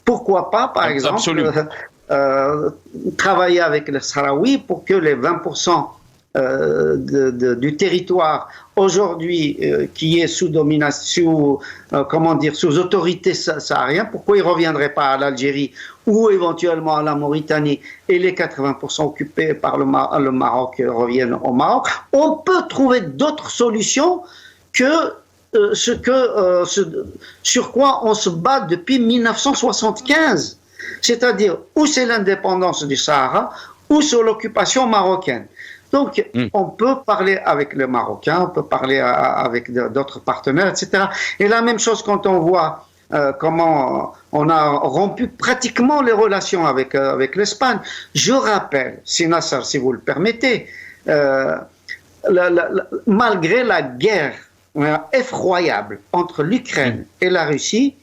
Pourquoi pas, par exemple, travailler avec les Sahraouis pour que les 20% du territoire aujourd'hui qui est sous domination, sous autorité saharienne, pourquoi ils ne reviendraient pas à l'Algérie ou éventuellement à la Mauritanie et les 80% occupés par le Maroc reviennent au Maroc? On peut trouver d'autres solutions que sur quoi on se bat depuis 1975, c'est-à-dire où c'est l'indépendance du Sahara ou sur l'occupation marocaine. Donc, on peut parler avec les Marocains, on peut parler avec d'autres partenaires, etc. Et la même chose quand on voit comment on a rompu pratiquement les relations avec l'Espagne. Je rappelle, si Nasser, si vous le permettez, malgré la guerre effroyable entre l'Ukraine et la Russie,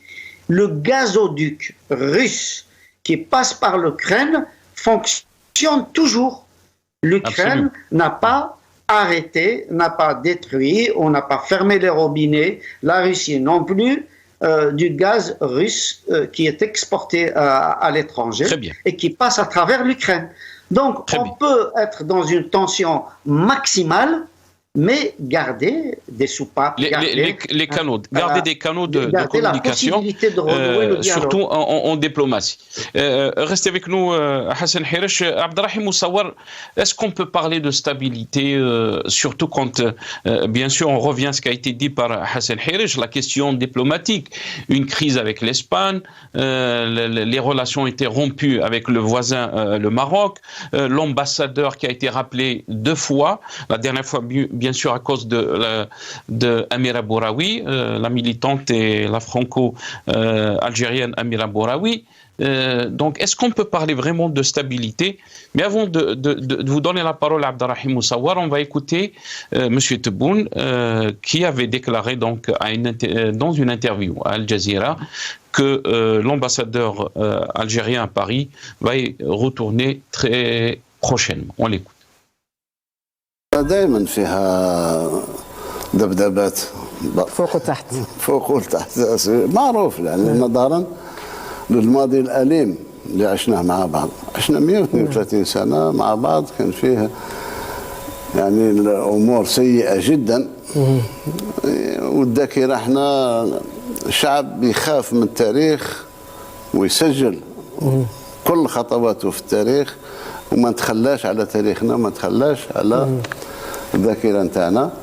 le gazoduc russe qui passe par l'Ukraine fonctionne toujours. L'Ukraine n'a pas arrêté, n'a pas détruit, on n'a pas fermé les robinets, la Russie non plus, du gaz russe qui est exporté à l'étranger et qui passe à travers l'Ukraine. Donc on peut être dans une tension maximale, mais garder des soupapes, les canaux, garder des canaux de communication, surtout en diplomatie. Restez avec nous, Hassan Hirish. Abdelrahim Moussawar, est-ce qu'on peut parler de stabilité, surtout quand, bien sûr, on revient à ce qui a été dit par Hassan Hirish, la question diplomatique, une crise avec l'Espagne, les relations étaient rompues avec le voisin, le Maroc, l'ambassadeur qui a été rappelé 2 fois, la dernière fois bien sûr à cause de Amira Bouraoui, la militante et la franco-algérienne Amira Bouraoui. Donc, est-ce qu'on peut parler vraiment de stabilité? Mais avant de vous donner la parole à Abdelrahim Moussawar, on va écouter M. Tebboune qui avait déclaré donc, dans une interview à Al Jazeera que l'ambassadeur algérien à Paris va y retourner très prochainement. On l'écoute. دائما فيها ذبذبات فوق وتحت فوق وتحت معروف يعني نظرا للماضي الأليم اللي عشناه مع بعض. عشنا 132 سنة مع بعض، كان فيها يعني الأمور سيئة جدا، والذاكرة احنا شعب يخاف من التاريخ ويسجل كل خطواته في التاريخ وما نتخلاش على تاريخنا وما نتخلاش على الذاكرة نتاعنا.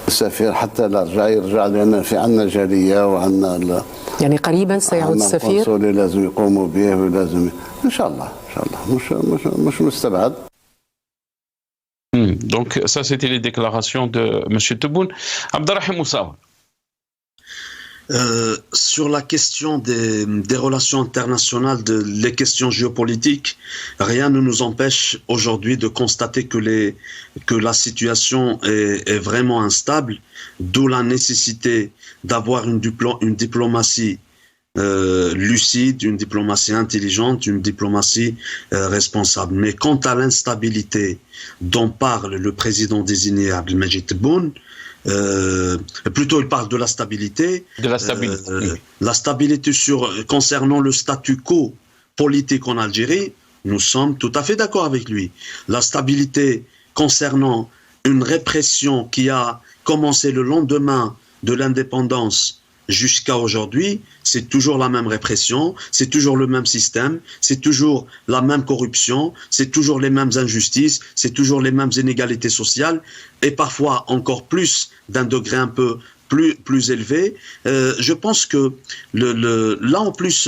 السفير حتى لا يرجع لأن في عندنا جالية وعندنا يعني قريبا سيعود السفير. القنصلي لازم يقوموا به ولازم إن شاء الله مش مستبعد. Donc ça c'était les déclarations de M. Tebboune. Abdelrahim Moussawar. Sur la question des relations internationales, les questions géopolitiques, rien ne nous empêche aujourd'hui de constater que la situation est vraiment instable, d'où la nécessité d'avoir une diplomatie lucide, une diplomatie intelligente, une diplomatie responsable. Mais quant à l'instabilité dont parle le président désigné Abdelmajid Tebboune, plutôt il parle de la stabilité. La stabilité concernant le statu quo politique en Algérie, nous sommes tout à fait d'accord avec lui. La stabilité concernant une répression qui a commencé le lendemain de l'indépendance jusqu'à aujourd'hui, c'est toujours la même répression, c'est toujours le même système, c'est toujours la même corruption, c'est toujours les mêmes injustices, c'est toujours les mêmes inégalités sociales, et parfois encore plus d'un degré un peu plus élevé. Je pense que là en plus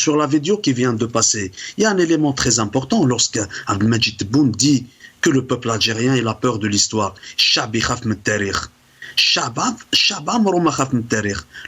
sur la vidéo qui vient de passer, il y a un élément très important lorsque Abdelmajid Tebboune dit que le peuple algérien il a peur de l'histoire. Shab yakhaf min tarikh.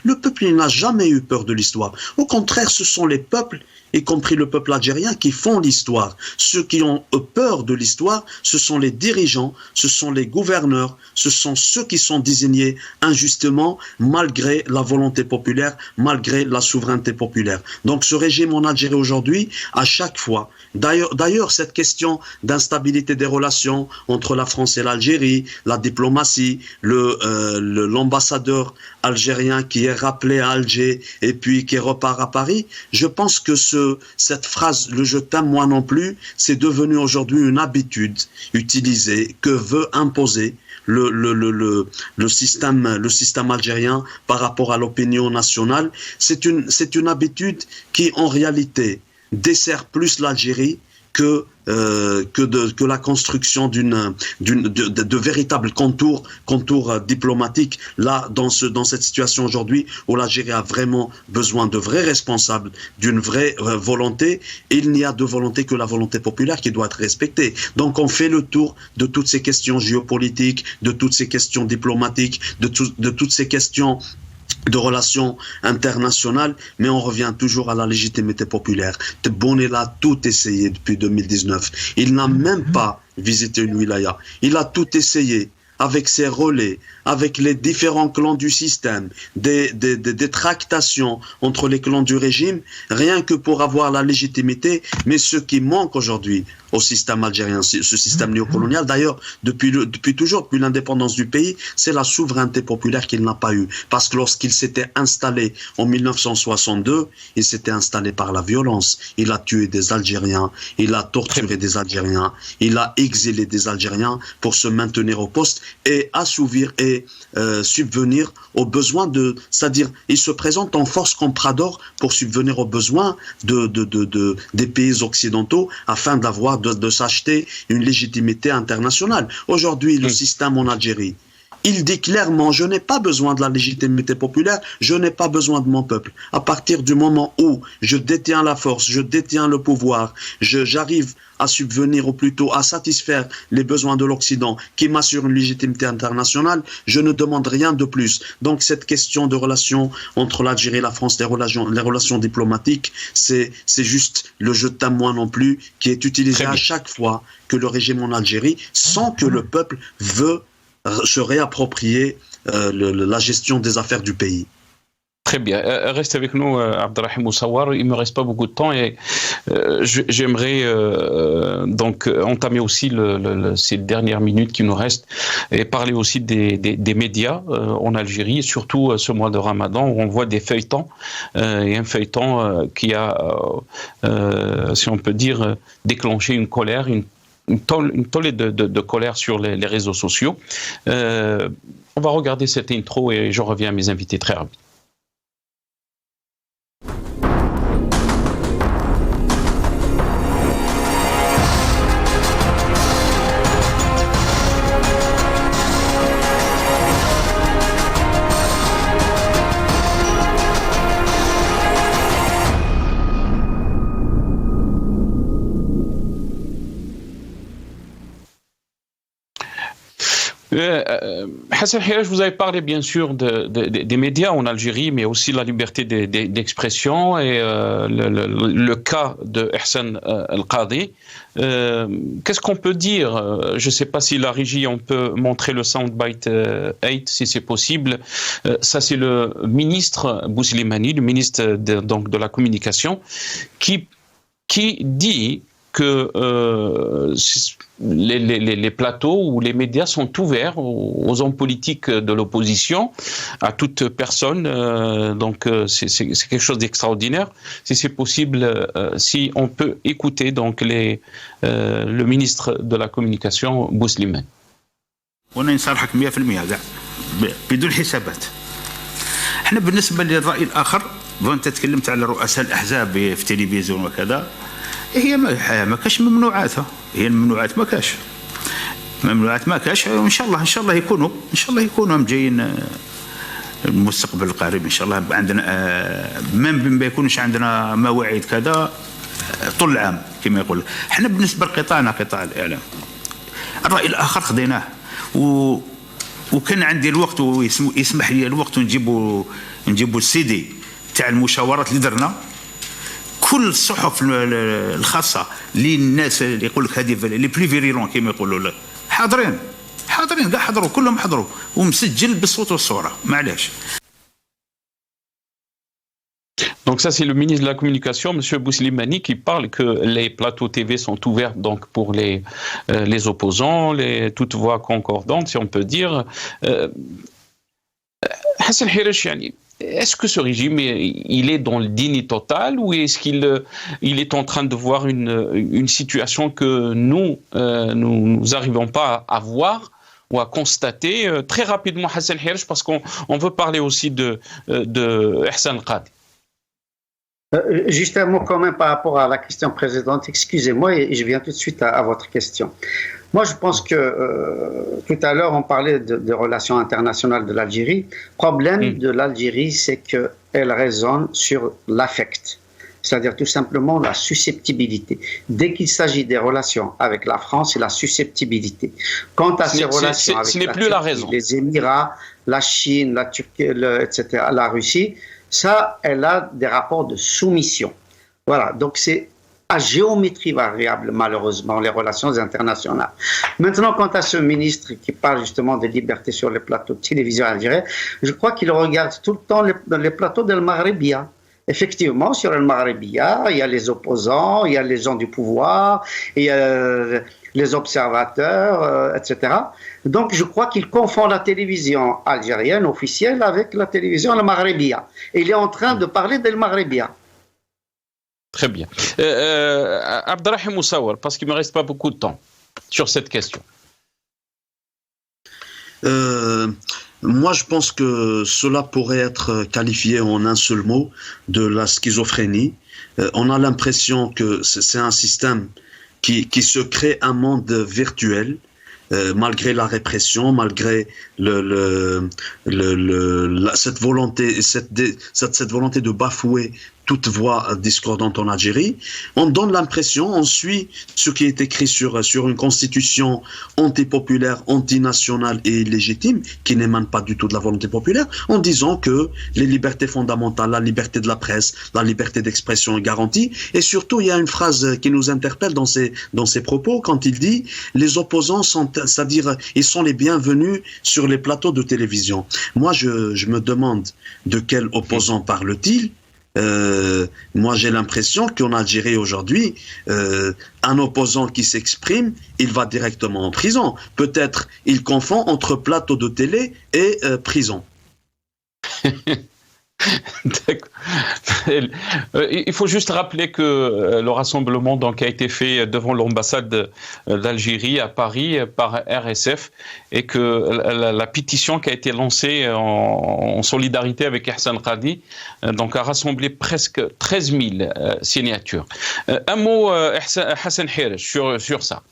Le peuple n'a jamais eu peur de l'histoire. Au contraire, ce sont les peuples, y compris le peuple algérien, qui font l'histoire. Ceux qui ont peur de l'histoire, ce sont les dirigeants, ce sont les gouverneurs, ce sont ceux qui sont désignés injustement malgré la volonté populaire, malgré la souveraineté populaire. Donc ce régime en Algérie aujourd'hui, à chaque fois, d'ailleurs cette question d'instabilité des relations entre la France et l'Algérie, la diplomatie, l'ambassadeur algérien qui est rappelé à Alger et puis qui repart à Paris, je pense que cette phrase, le je t'aime moi non plus, c'est devenu aujourd'hui une habitude utilisée que veut imposer le système algérien par rapport à l'opinion nationale. C'est une habitude qui en réalité dessert plus l'Algérie que que la construction de véritables contours diplomatiques. Là, dans cette situation aujourd'hui où l'Algérie a vraiment besoin de vrais responsables, d'une vraie volonté, il n'y a de volonté que la volonté populaire qui doit être respectée. Donc on fait le tour de toutes ces questions géopolitiques, de toutes ces questions diplomatiques, de toutes ces questions de relations internationales, mais on revient toujours à la légitimité populaire. Tebboune a tout essayé depuis 2019. Il n'a même pas visité une wilaya. Il a tout essayé avec ses relais, avec les différents clans du système, des tractations entre les clans du régime, rien que pour avoir la légitimité. Mais ce qui manque aujourd'hui au système algérien, ce système néocolonial, d'ailleurs, depuis l'indépendance du pays, c'est la souveraineté populaire qu'il n'a pas eue. Parce que lorsqu'il s'était installé en 1962, il s'était installé par la violence. Il a tué des Algériens, il a torturé des Algériens, il a exilé des Algériens pour se maintenir au poste et assouvir et subvenir aux besoins c'est-à-dire, il se présente en force comprador pour subvenir aux besoins des pays occidentaux afin de s'acheter une légitimité internationale. Aujourd'hui, le système en Algérie, il dit clairement, je n'ai pas besoin de la légitimité populaire, je n'ai pas besoin de mon peuple. À partir du moment où je détiens la force, je détiens le pouvoir, j'arrive à subvenir ou plutôt à satisfaire les besoins de l'Occident qui m'assure une légitimité internationale, je ne demande rien de plus. Donc cette question de relation entre l'Algérie et la France, les relations diplomatiques, c'est juste le jeu de témoin non plus qui est utilisé à chaque fois que le régime en Algérie, sans que le peuple veut se réapproprier la gestion des affaires du pays. Très bien. Reste avec nous, Abderrahim Moussawar. Il ne me reste pas beaucoup de temps et j'aimerais donc entamer aussi ces dernières minutes qui nous restent et parler aussi des médias en Algérie, surtout ce mois de Ramadan où on voit des feuilletons et un feuilleton qui a, si on peut dire, déclenché une colère, une tollée de colère sur les réseaux sociaux. On va regarder cette intro et je reviens à mes invités très rapidement. Hassan Hiraj, vous avez parlé bien sûr des médias en Algérie, mais aussi la liberté d'expression et le cas de Ihsan El-Qadi. Qu'est-ce qu'on peut dire? Je ne sais pas si la régie, on peut montrer le soundbite 8, si c'est possible. Ça, c'est le ministre Bouslimani, le ministre donc de la communication, qui dit que les plateaux ou les médias sont ouverts aux hommes politiques de l'opposition, à toute personne. Donc c'est quelque chose d'extraordinaire. Si c'est possible, si on peut écouter donc le ministre de la communication Bouslimani. وانا نصارحك 100% كاع بدون حسابات. احنا بالنسبه للراي الاخر وانت تكلمت على رؤساء الاحزاب في التلفزيون وكذا، هي ما كاش ممنوعاتها، هي الممنوعات ما كاش، ممنوعات ما كاش. وان شاء الله يكونوا هم جايين المستقبل القريب ان شاء الله. عندنا ما يكونش عندنا مواعيد كذا طول العام كما يقول. احنا بالنسبه لقطاعنا قطاع الاعلام الراي الاخر خديناه وكان عندي الوقت ويسمح لي الوقت ونجيبوا السي دي تاع المشاورات اللي درنا. كل الصحف الخاصه للناس اللي يقول لك هذه لي بلي فيريلون كما يقولوا لك حاضرين كاع حضروا، كلهم حضروا ومسجل بالصوت والصوره. معليش. Donc ça, c'est le ministre de la Communication, M. Bouslimani, qui parle que les plateaux TV sont ouverts donc pour les opposants, toutes voix concordantes, si on peut dire. Hassan Hiraj, est-ce que ce régime, il est dans le déni total ou est-ce qu'il est en train de voir une situation que nous n'arrivons pas à voir ou à constater? Très rapidement, Hassan Hiraj, parce qu'on veut parler aussi de Ihsan El-Qadi. Juste un mot quand même par rapport à la question précédente. Excusez-moi, et je viens tout de suite à votre question. Moi, je pense que tout à l'heure, on parlait de relations internationales de l'Algérie. Le problème de l'Algérie, c'est qu'elle raisonne sur l'affect, c'est-à-dire tout simplement la susceptibilité. Dès qu'il s'agit des relations avec la France, c'est la susceptibilité. Quant à ces relations avec les Émirats, la Chine, la Turquie, etc., la Russie, ça, elle a des rapports de soumission. Voilà, donc c'est à géométrie variable, malheureusement, les relations internationales. Maintenant, quant à ce ministre qui parle justement de liberté sur les plateaux de télévision algériens, je crois qu'il regarde tout le temps les plateaux d'El Maghribia. Effectivement, sur El Maghribia, il y a les opposants, il y a les gens du pouvoir, il y a les observateurs, etc. Donc, je crois qu'il confond la télévision algérienne officielle avec la télévision El Maghribia. Et il est en train de parler d'El Maghribia. Très bien. Abdelrahim Moussaoua, parce qu'il ne me reste pas beaucoup de temps sur cette question. Moi, je pense que cela pourrait être qualifié en un seul mot de la schizophrénie. On a l'impression que c'est un système qui se crée un monde virtuel, malgré la répression, malgré cette volonté de bafouer toute voix discordante en Algérie. On donne l'impression, on suit ce qui est écrit sur une constitution antipopulaire, antinationale et illégitime, qui n'émane pas du tout de la volonté populaire, en disant que les libertés fondamentales, la liberté de la presse, la liberté d'expression est garantie. Et surtout, il y a une phrase qui nous interpelle dans ses propos, quand il dit « les opposants sont, c'est-à-dire, ils sont les bienvenus sur les plateaux de télévision ». Moi, je me demande de quel opposant parle-t-il. Moi, j'ai l'impression qu'en Algérie aujourd'hui, un opposant qui s'exprime, il va directement en prison. Peut-être il confond entre plateau de télé et prison. Il faut juste rappeler que le rassemblement donc, a été fait devant l'ambassade d'Algérie à Paris par RSF et que la pétition qui a été lancée en solidarité avec Hassan Qadi donc, a rassemblé presque 13 000 signatures. Un mot, Hassan Hirj, sur ça.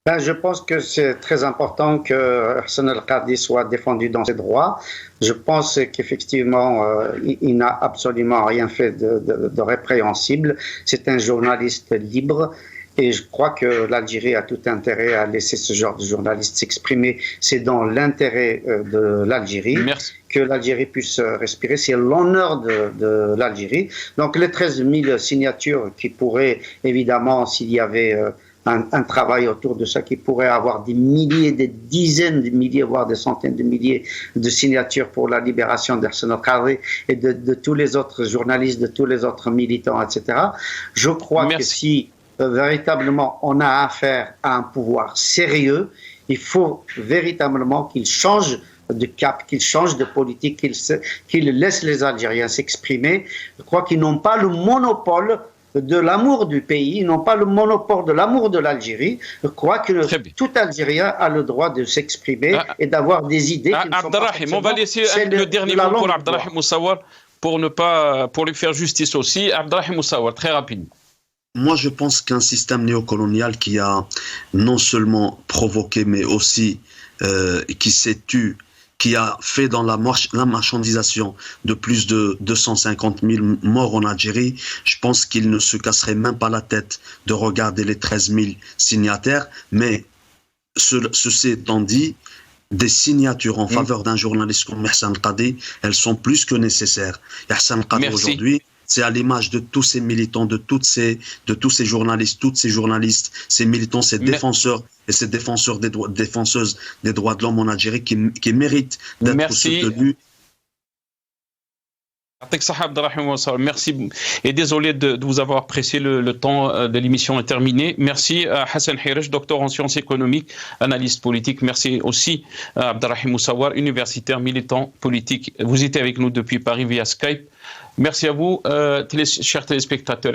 Ben, je pense que c'est très important que Hassan El-Qadi soit défendu dans ses droits. Je pense qu'effectivement, il n'a absolument rien fait de répréhensible. C'est un journaliste libre et je crois que l'Algérie a tout intérêt à laisser ce genre de journaliste s'exprimer. C'est dans l'intérêt de l'Algérie que l'Algérie puisse respirer. C'est l'honneur de l'Algérie. Donc les 13 000 signatures qui pourraient, évidemment, s'il y avait un travail autour de ça qui pourrait avoir des milliers, des dizaines de milliers, voire des centaines de milliers de signatures pour la libération d'Hassan El-Qadi et de tous les autres journalistes, de tous les autres militants, etc. Je crois que si véritablement on a affaire à un pouvoir sérieux, il faut véritablement qu'il change de cap, qu'il change de politique, qu'il laisse les Algériens s'exprimer. Je crois qu'ils n'ont pas le monopole de l'amour du pays, ils n'ont pas le monopole de l'amour de l'Algérie. Je crois que tout Algérien a le droit de s'exprimer et d'avoir des idées qui ne sont pas on va laisser le dernier mot pour Abdelrahim Moussaoua pour lui faire justice aussi. Abdelrahim Moussaoua, très rapidement. Moi, je pense qu'un système néocolonial qui a non seulement provoqué, mais aussi qui s'est tu, qui a fait dans la marchandisation de plus de 250 000 morts en Algérie, je pense qu'il ne se casserait même pas la tête de regarder les 13 000 signataires. Mais ceci étant dit, des signatures en faveur d'un journaliste comme Hassan Qadi, elles sont plus que nécessaires. Hassan Qadi aujourd'hui, c'est à l'image de tous ces militants, de tous ces journalistes, toutes ces journalistes, ces militants, ces défenseurs et ces défenseuses des droits de l'homme en Algérie qui méritent d'être soutenus. Merci et désolé de vous avoir pressé, le temps de l'émission est terminé. Merci à Hassan Hirj, docteur en sciences économiques, analyste politique. Merci aussi à Abdelrahim Moussaoua, universitaire, militant politique. Vous étiez avec nous depuis Paris via Skype. Merci à vous, chers téléspectateurs.